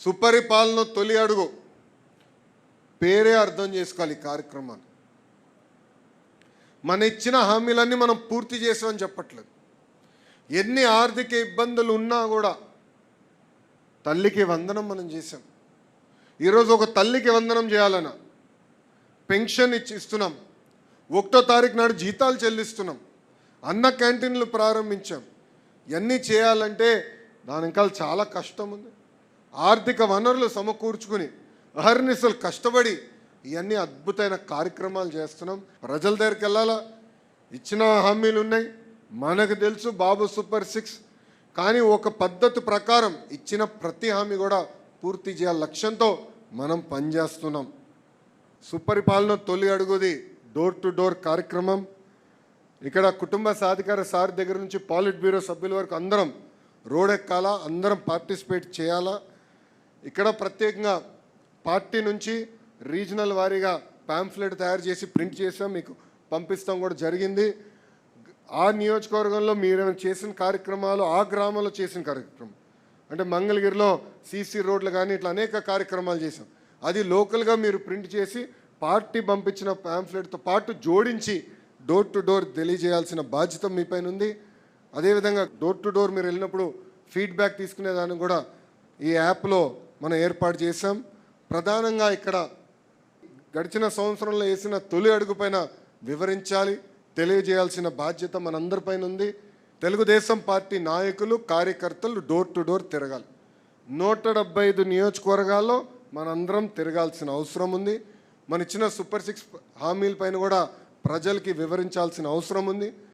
సుపరిపాలన తొలి అడుగు పేరే అర్థం చేసుకోవాలి ఈ కార్యక్రమాన్ని. మన ఇచ్చిన హామీలన్నీ మనం పూర్తి చేసామని చెప్పట్లేదు. ఎన్ని ఆర్థిక ఇబ్బందులు ఉన్నా కూడా తల్లికి వందనం మనం చేసాం. ఈరోజు ఒక తల్లికి వందనం చేయాలన్నా పెన్షన్ ఇస్తున్నాం, 1వ తారీఖు నాడు జీతాలు చెల్లిస్తున్నాం, అన్న క్యాంటీన్లు ప్రారంభించాం. ఇవన్నీ చేయాలంటే దాని ఇంకా చాలా కష్టం ఉంది. ఆర్థిక వనరులు సమకూర్చుకుని అహర్నిశలు కష్టపడి ఇవన్నీ అద్భుతమైన కార్యక్రమాలు చేస్తున్నాం. ప్రజల దగ్గరికి వెళ్ళాలా, ఇచ్చిన హామీలు ఉన్నాయి, మనకు తెలుసు బాబు సూపర్ 6. కానీ ఒక పద్ధతి ప్రకారం ఇచ్చిన ప్రతి హామీ కూడా పూర్తి చేయాలి లక్ష్యంతో మనం పనిచేస్తున్నాం. సుపరిపాలన తొలి అడుగుది డోర్ టు డోర్ కార్యక్రమం. ఇక్కడ కుటుంబ సాధికార సార్ దగ్గర నుంచి పాలిట్ బ్యూరో సభ్యుల వరకు అందరం రోడ్ ఎక్కాలా, అందరం పార్టిసిపేట్ చేయాలా. ఇక్కడ ప్రత్యేకంగా పార్టీ నుంచి రీజనల్ వారీగా పాంఫ్లెట్ తయారు చేసి ప్రింట్ చేసాం, మీకు పంపిస్తాం కూడా జరిగింది. ఆ నియోజకవర్గంలో మీరు చేసిన కార్యక్రమాలు, ఆ గ్రామంలో చేసిన కార్యక్రమం అంటే మంగళగిరిలో సీసీ రోడ్లు కానీ ఇట్లా అనేక కార్యక్రమాలు చేసాం. అది లోకల్గా మీరు ప్రింట్ చేసి పార్టీ పంపించిన పాంఫ్లెట్తో పాటు జోడించి డోర్ టు డోర్ తెలియజేయాల్సిన బాధ్యత మీ పైన ఉంది. అదేవిధంగా డోర్ టు డోర్ మీరు వెళ్ళినప్పుడు ఫీడ్బ్యాక్ తీసుకునేదాన్ని కూడా ఈ యాప్లో మనం ఏర్పాటు చేసాం. ప్రధానంగా ఇక్కడ గడిచిన సంవత్సరంలో వేసిన తొలి అడుగు పైన వివరించాలి, తెలియజేయాల్సిన బాధ్యత మనందరిపైన ఉంది. తెలుగుదేశం పార్టీ నాయకులు, కార్యకర్తలు డోర్ టు డోర్ తిరగాలి. 175 నియోజకవర్గాల్లో మనందరం తిరగాల్సిన అవసరం ఉంది. మన ఇచ్చిన సూపర్ 6 హామీల పైన కూడా ప్రజలకి వివరించాల్సిన అవసరం ఉంది.